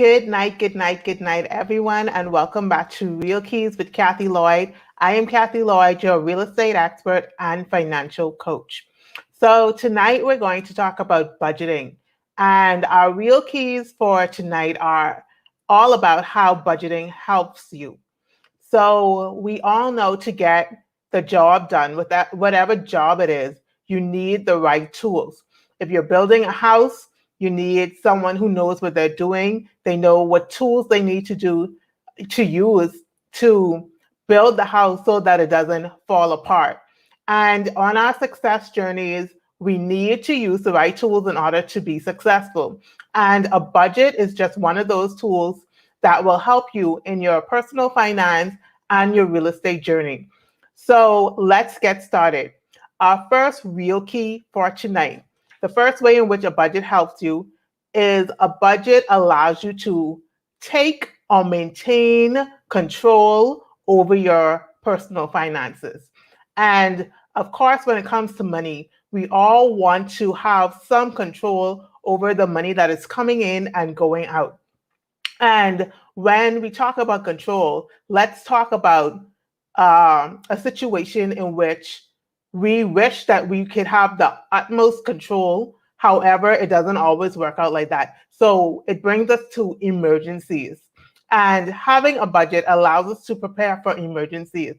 Good night, everyone, and welcome back to Real Keys with Kathy Lloyd. I am Kathy Lloyd, your real estate expert and financial coach. So, tonight we're going to talk about budgeting, and our real keys for tonight are all about how budgeting helps you. So, we all know to get the job done with that, whatever job it is, you need the right tools. If you're building a house, you need someone who knows what they're doing. They know what tools they need to use to build the house so that it doesn't fall apart. And on our success journeys, we need to use the right tools in order to be successful. And a budget is just one of those tools that will help you in your personal finance and your real estate journey. So let's get started. Our first real key for tonight. The first way in which a budget helps you is a budget allows you to take or maintain control over your personal finances. And of course, when it comes to money, we all want to have some control over the money that is coming in and going out. And when we talk about control, let's talk about a situation in which we wish that we could have the utmost control. However, it doesn't always work out like that. So it brings us to emergencies. And having a budget allows us to prepare for emergencies.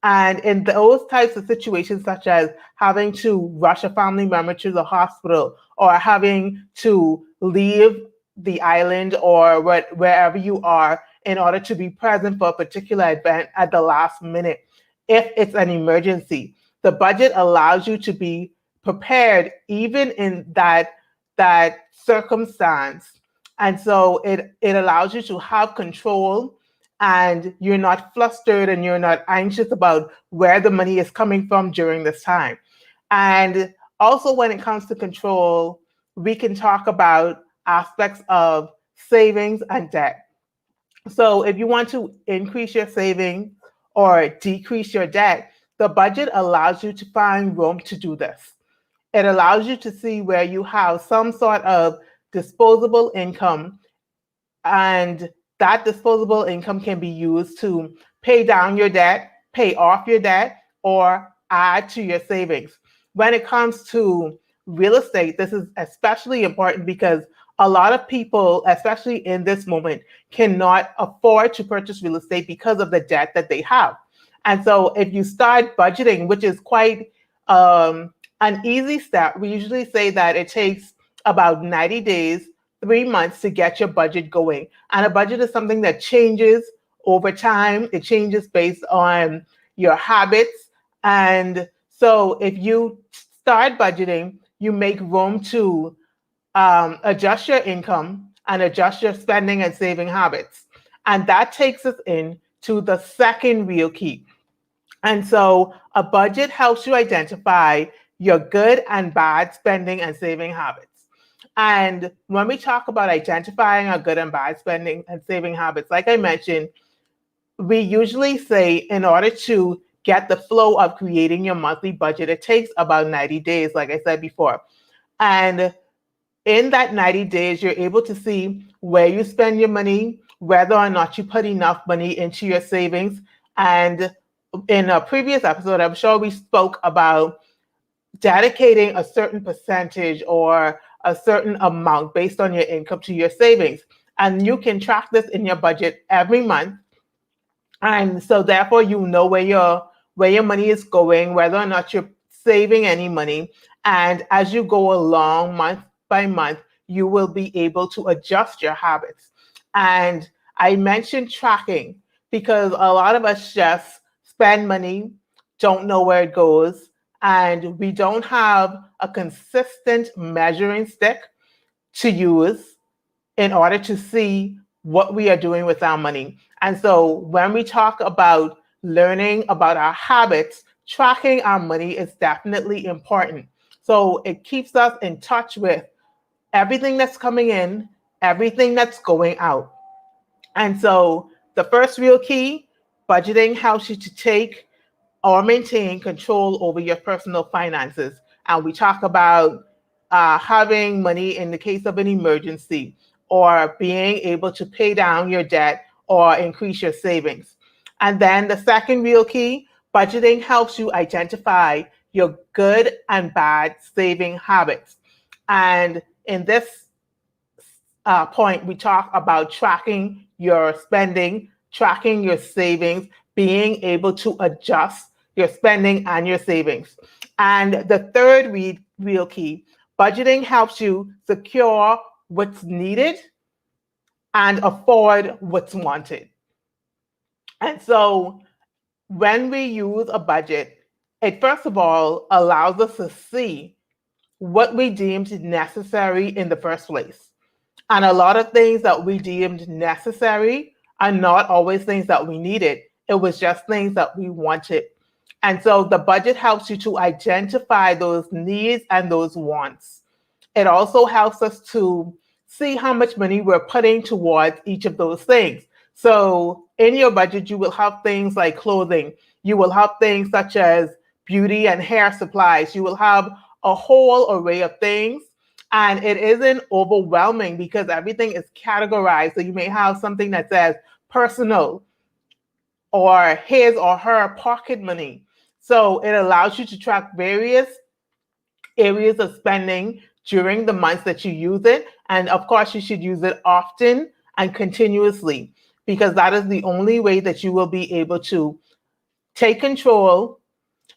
And in those types of situations, such as having to rush a family member to the hospital or having to leave the island or wherever you are in order to be present for a particular event at the last minute, if it's an emergency, the budget allows you to be prepared even in that circumstance. And so it allows you to have control, and you're not flustered and you're not anxious about where the money is coming from during this time. And also, when it comes to control, we can talk about aspects of savings and debt. So if you want to increase your savings or decrease your debt, the budget allows you to find room to do this. It allows you to see where you have some sort of disposable income, and that disposable income can be used to pay down your debt, pay off your debt, or add to your savings. When it comes to real estate, this is especially important because a lot of people, especially in this moment, cannot afford to purchase real estate because of the debt that they have. And so if you start budgeting, which is quite an easy step, we usually say that it takes about 90 days, 3 months to get your budget going. And a budget is something that changes over time. It changes based on your habits. And so if you start budgeting, you make room to adjust your income and adjust your spending and saving habits. And that takes us into the second real key. And so a budget helps you identify your good and bad spending and saving habits. And when we talk about identifying our good and bad spending and saving habits, like I mentioned, we usually say in order to get the flow of creating your monthly budget, it takes about 90 days, like I said before. And in that 90 days, you're able to see where you spend your money, whether or not you put enough money into your savings. And in a previous episode, I'm sure we spoke about dedicating a certain percentage or a certain amount based on your income to your savings. And you can track this in your budget every month. And so therefore you know where your money is going, whether or not you're saving any money. And as you go along month by month, you will be able to adjust your habits. And I mentioned tracking because a lot of us just spend money, don't know where it goes, and we don't have a consistent measuring stick to use in order to see what we are doing with our money. And so when we talk about learning about our habits, tracking our money is definitely important. So it keeps us in touch with everything that's coming in, everything that's going out. And so the first real key, budgeting helps you to take or maintain control over your personal finances. And we talk about having money in the case of an emergency or being able to pay down your debt or increase your savings. And then the second real key, budgeting helps you identify your good and bad saving habits. And in this point, we talk about tracking your spending, tracking your savings, being able to adjust your spending and your savings. And the third real key, budgeting helps you secure what's needed and afford what's wanted. And so when we use a budget, it first of all allows us to see what we deemed necessary in the first place. And a lot of things that we deemed necessary are not always things that we needed. It was just things that we wanted. And so the budget helps you to identify those needs and those wants. It also helps us to see how much money we're putting towards each of those things. So in your budget, you will have things like clothing. You will have things such as beauty and hair supplies. You will have a whole array of things. And it isn't overwhelming because everything is categorized. So you may have something that says personal or his or her pocket money. So it allows you to track various areas of spending during the months that you use it. And of course, you should use it often and continuously because that is the only way that you will be able to take control,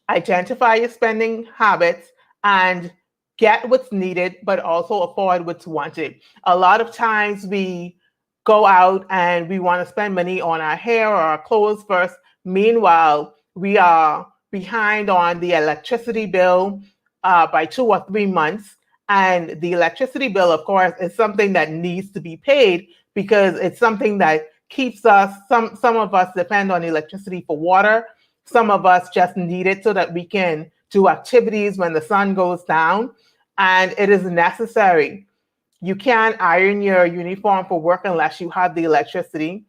identify your spending habits, and get what's needed, but also afford what's wanted. A lot of times we go out and we want to spend money on our hair or our clothes first. Meanwhile, we are behind on the electricity bill by 2 or 3 months. And the electricity bill, of course, is something that needs to be paid because it's something that keeps us, some of us depend on electricity for water. Some of us just need it so that we can do activities when the sun goes down. And it is necessary. You can't iron your uniform for work unless you have the electricity.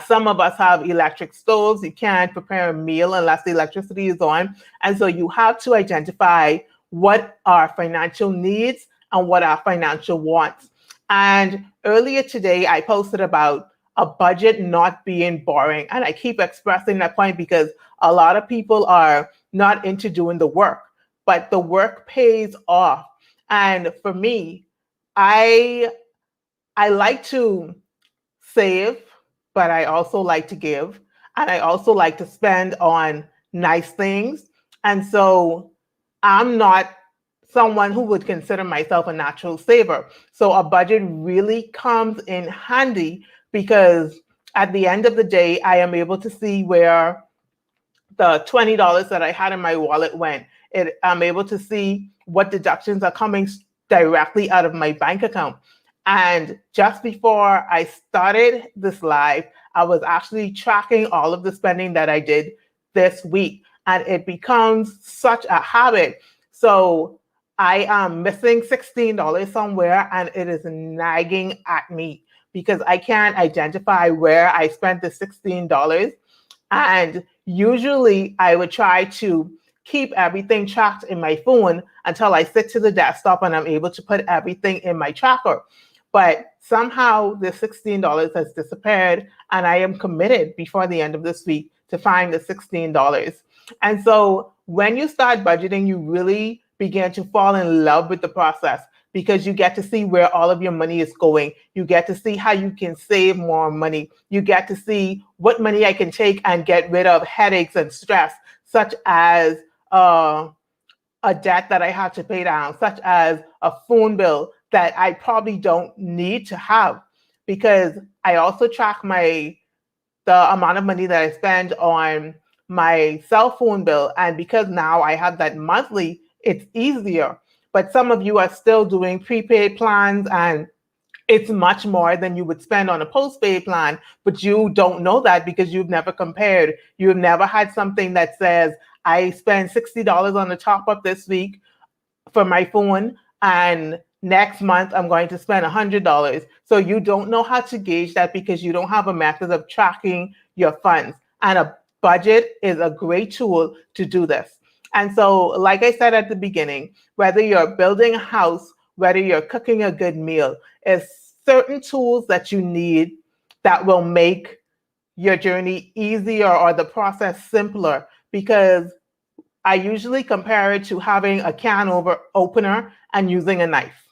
Some of us have electric stoves. You can't prepare a meal unless the electricity is on. And so you have to identify what our financial needs and what our financial wants. And earlier today, I posted about a budget not being boring. And I keep expressing that point because a lot of people are not into doing the work, but the work pays off. And for me, I like to save, but I also like to give. And I also like to spend on nice things. And so I'm not someone who would consider myself a natural saver. So a budget really comes in handy because at the end of the day, I am able to see where the $20 that I had in my wallet went. I'm able to see what deductions are coming directly out of my bank account. And just before I started this live, I was actually tracking all of the spending that I did this week. And it becomes such a habit. So I am missing $16 somewhere and it is nagging at me because I can't identify where I spent the $16. And usually I would try to keep everything tracked in my phone until I sit to the desktop and I'm able to put everything in my tracker. But somehow the $16 has disappeared and I am committed before the end of this week to find the $16. And so when you start budgeting, you really begin to fall in love with the process because you get to see where all of your money is going. You get to see how you can save more money. You get to see what money I can take and get rid of headaches and stress, such as a debt that I have to pay down, such as a phone bill that I probably don't need to have, because I also track the amount of money that I spend on my cell phone bill. And because now I have that monthly, it's easier. But some of you are still doing prepaid plans and it's much more than you would spend on a postpaid plan, but you don't know that because you've never compared. You've never had something that says, I spent $60 on the top up this week for my phone, and next month I'm going to spend $100. So you don't know how to gauge that because you don't have a method of tracking your funds. And a budget is a great tool to do this. And so, like I said at the beginning, whether you're building a house, whether you're cooking a good meal, it's certain tools that you need that will make your journey easier or the process simpler, because I usually compare it to having a opener and using a knife.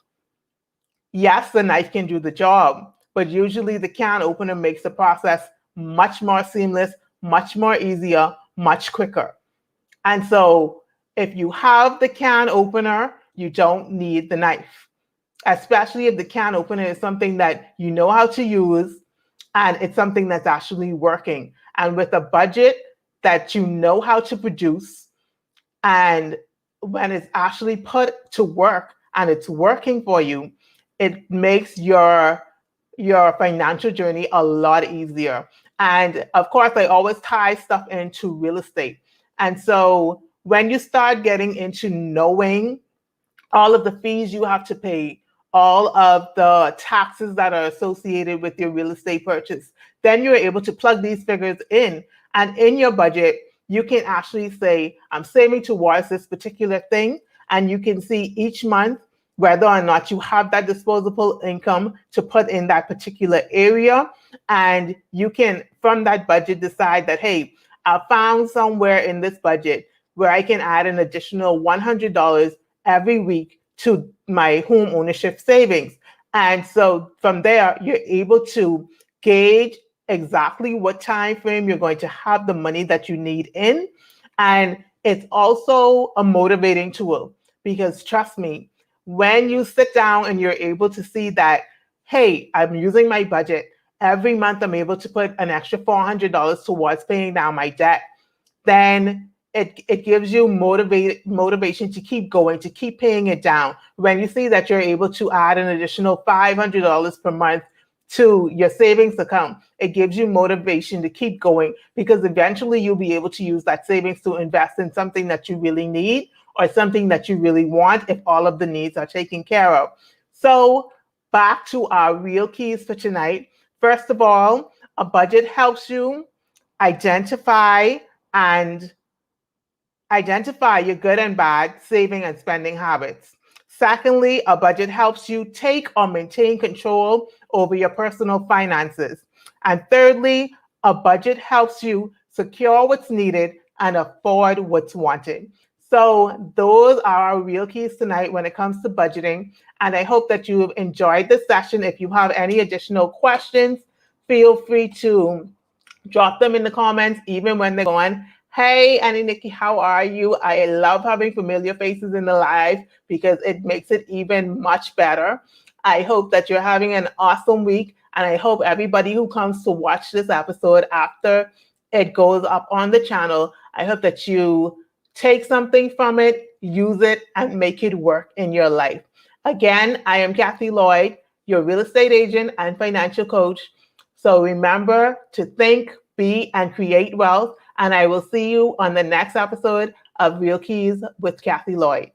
Yes, the knife can do the job, but usually the can opener makes the process much more seamless, much more easier, much quicker. And so if you have the can opener, you don't need the knife, especially if the can opener is something that you know how to use and it's something that's actually working. And with a budget that you know how to produce, and when it's actually put to work and it's working for you, it makes your financial journey a lot easier. And of course, I always tie stuff into real estate. And so when you start getting into knowing all of the fees you have to pay, all of the taxes that are associated with your real estate purchase, then you're able to plug these figures in. And in your budget, you can actually say, I'm saving towards this particular thing. And you can see each month whether or not you have that disposable income to put in that particular area. And you can, from that budget, decide that, hey, I found somewhere in this budget where I can add an additional $100 every week to my home ownership savings. And so from there, you're able to gauge exactly what time frame you're going to have the money that you need in. And it's also a motivating tool, because trust me, when you sit down and you're able to see that, hey, I'm using my budget, every month I'm able to put an extra $400 towards paying down my debt, then it gives you motivation to keep going, to keep paying it down. When you see that you're able to add an additional $500 per month to your savings account, it gives you motivation to keep going, because eventually you'll be able to use that savings to invest in something that you really need or something that you really want if all of the needs are taken care of. So back to our real keys for tonight. First of all, a budget helps you identify and identify your good and bad saving and spending habits. Secondly, a budget helps you take or maintain control over your personal finances. And thirdly, a budget helps you secure what's needed and afford what's wanted. So those are our real keys tonight when it comes to budgeting. And I hope that you've enjoyed this session. If you have any additional questions, feel free to drop them in the comments, even when they're gone. Hey, Annie Nikki, how are you? I love having familiar faces in the live because it makes it even much better. I hope that you're having an awesome week, and I hope everybody who comes to watch this episode after it goes up on the channel, I hope that you take something from it, use it, and make it work in your life. Again, I am Kathy Lloyd, your real estate agent and financial coach. So remember to think, be, and create wealth. And I will see you on the next episode of Real Keys with Kathy Lloyd.